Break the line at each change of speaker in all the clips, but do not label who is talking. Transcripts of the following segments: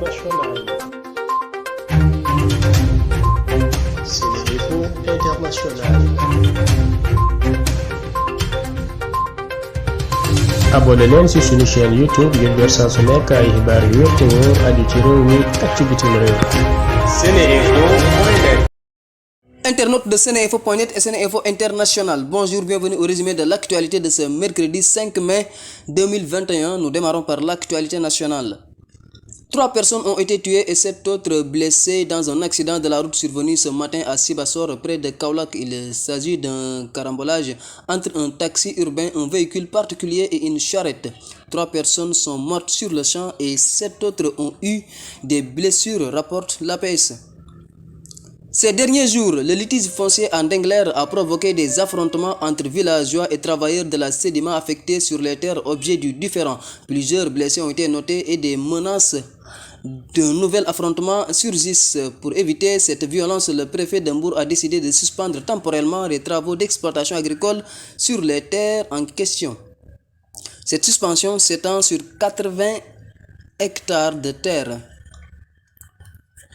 internationale. SeneInfo International. abonné leen ci suñu chaîne YouTube ngir jot saa su nekk ay xibaar yu wér te wóor aju ci réew mi ak ci bitim réew. SeneInfo.net.
Internautes de SeneInfo.net et SeneInfo International, bonjour, bienvenue au résumé de l'actualité de ce mercredi 5 mai 2021. Nous démarrons par l'actualité nationale. 3 personnes ont été tuées et 7 autres blessées dans un accident de la route survenu ce matin à Sibassor, près de Kaolack. Il s'agit d'un carambolage entre un taxi urbain, un véhicule particulier et une charrette. 3 personnes sont mortes sur le champ et 7 autres ont eu des blessures, rapporte l'APS. Ces derniers jours, le litige foncier à Ndengler a provoqué des affrontements entre villageois et travailleurs de la Sedima affectés sur les terres objets du différend. Plusieurs blessés ont été notés et des menaces d'un nouvel affrontement surgissent. Pour éviter cette violence, le préfet de Mbour a décidé de suspendre temporairement les travaux d'exploitation agricole sur les terres en question. Cette suspension s'étend sur 80 hectares de terre.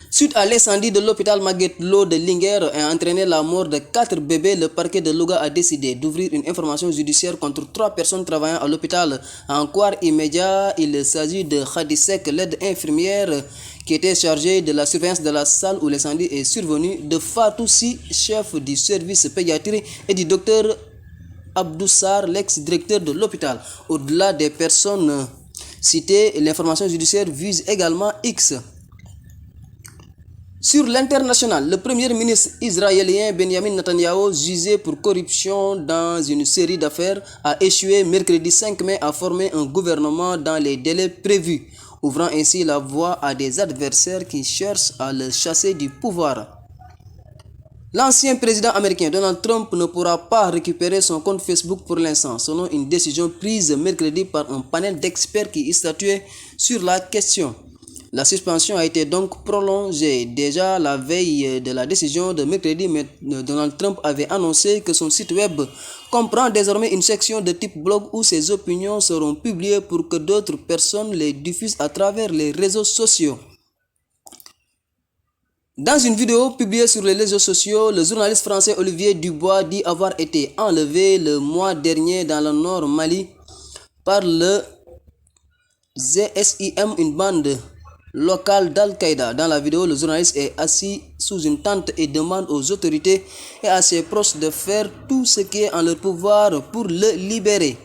Suite à l'incendie de l'hôpital Magatte Lô de Linguère et a entraîné la mort de 4 bébés, le parquet de Louga a décidé d'ouvrir une information judiciaire contre 3 personnes travaillant à l'hôpital. En quart immédiat, il s'agit de Khadisek, l'aide infirmière qui était chargée de la surveillance de la salle où l'incendie est survenu, de Fatoussi, chef du service pédiatrie, et du docteur Abdoussar, l'ex-directeur de l'hôpital. Au-delà des personnes citées, l'information judiciaire vise également X. Sur l'international, le premier ministre israélien Benjamin Netanyahu, jugé pour corruption dans une série d'affaires, a échoué mercredi 5 mai à former un gouvernement dans les délais prévus, ouvrant ainsi la voie à des adversaires qui cherchent à le chasser du pouvoir. L'ancien président américain Donald Trump ne pourra pas récupérer son compte Facebook pour l'instant, selon une décision prise mercredi par un panel d'experts qui statuait sur la question. La suspension a été donc prolongée. Déjà la veille de la décision de mercredi, Donald Trump avait annoncé que son site web comprend désormais une section de type blog où ses opinions seront publiées pour que d'autres personnes les diffusent à travers les réseaux sociaux. Dans une vidéo publiée sur les réseaux sociaux, le journaliste français Olivier Dubois dit avoir été enlevé le mois dernier dans le nord Mali par le ZSIM, une bande locale d'Al-Qaïda. Dans la vidéo, le journaliste est assis sous une tente et demande aux autorités et à ses proches de faire tout ce qui est en leur pouvoir pour le libérer.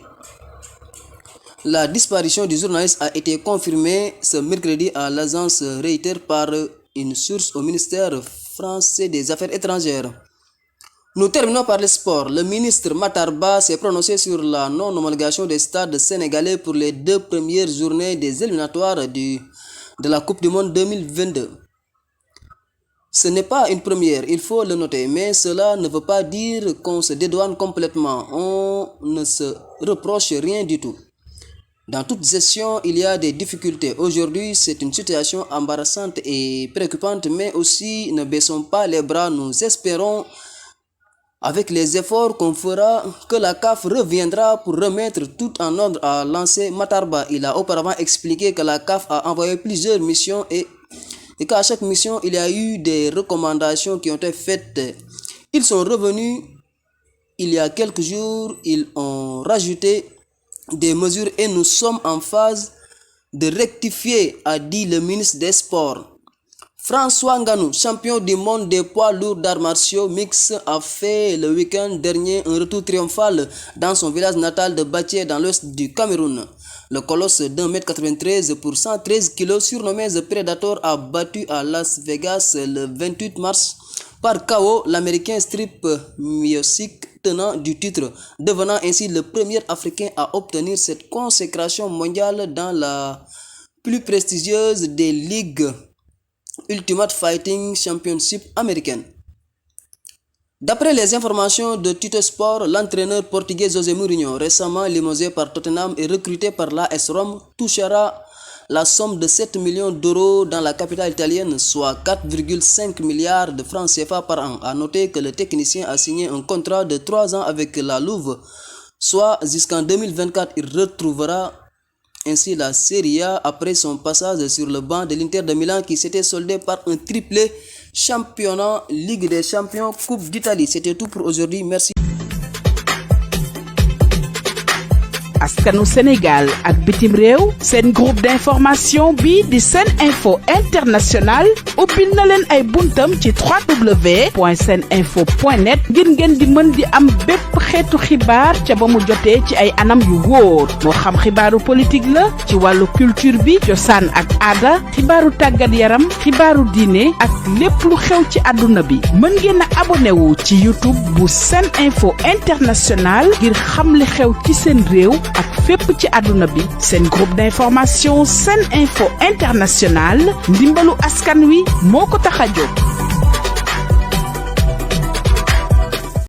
La disparition du journaliste a été confirmée ce mercredi à l'agence Reuters par une source au ministère français des Affaires étrangères. Nous terminons par le sport. Le ministre Matar Ba s'est prononcé sur la non-homologation des stades sénégalais pour les 2 premières journées des éliminatoires de la Coupe du Monde 2022. Ce n'est pas une première, il faut le noter, mais cela ne veut pas dire qu'on se dédouane complètement. On ne se reproche rien du tout. Dans toute gestion, il y a des difficultés. Aujourd'hui, c'est une situation embarrassante et préoccupante, mais aussi ne baissons pas les bras. Nous espérons, avec les efforts qu'on fera, que la CAF reviendra pour remettre tout en ordre, a lancé Matar Ba. Il a auparavant expliqué que la CAF a envoyé plusieurs missions et qu'à chaque mission, il y a eu des recommandations qui ont été faites. Ils sont revenus il y a quelques jours, ils ont rajouté des mesures et nous sommes en phase de rectifier, a dit le ministre des Sports. François Ngannou, champion du monde des poids lourds d'arts martiaux mixtes, a fait le week-end dernier un retour triomphal dans son village natal de Bathie dans l'ouest du Cameroun. Le colosse d'1,93 m pour 113 kg, surnommé The Predator, a battu à Las Vegas le 28 mars par KO l'américain Strip Miocic, tenant du titre, devenant ainsi le premier Africain à obtenir cette consécration mondiale dans la plus prestigieuse des ligues Ultimate Fighting Championship américaine. D'après les informations de Tuttosport, l'entraîneur portugais José Mourinho, récemment limogé par Tottenham et recruté par l'AS Rome, touchera la somme de 7 millions d'euros dans la capitale italienne, soit 4,5 milliards de francs CFA par an. A noter que le technicien a signé un contrat de 3 ans avec la Louve, soit jusqu'en 2024. Il retrouvera ainsi la Serie A après son passage sur le banc de l'Inter de Milan qui s'était soldé par un triplé championnat, Ligue des Champions, Coupe d'Italie. C'était tout pour aujourd'hui. Merci.
askanu Sénégal ak bitim réew seen groupe d'information bi di Sen Info International ubbil na leen ay buntam ci www.seninfo.net ngir ngeen di mën di am bépp xeetu xibaar ca ba mu jotee ci ay anam yu wóor moo xam xibaaru politique la ci wàllu culture bi cosaan ak aada xibaaru tàggat yaram xibaaru diine ak lépp lu xew ci àdduna bi mën ngeen a abonné wu ci YouTube bu Sen Info International ngir xam li xew ci seen réew ak fépp ci àdduna bi seen groupe d'information Sen Info International ndimbalu askan wi moo ko tax a jóg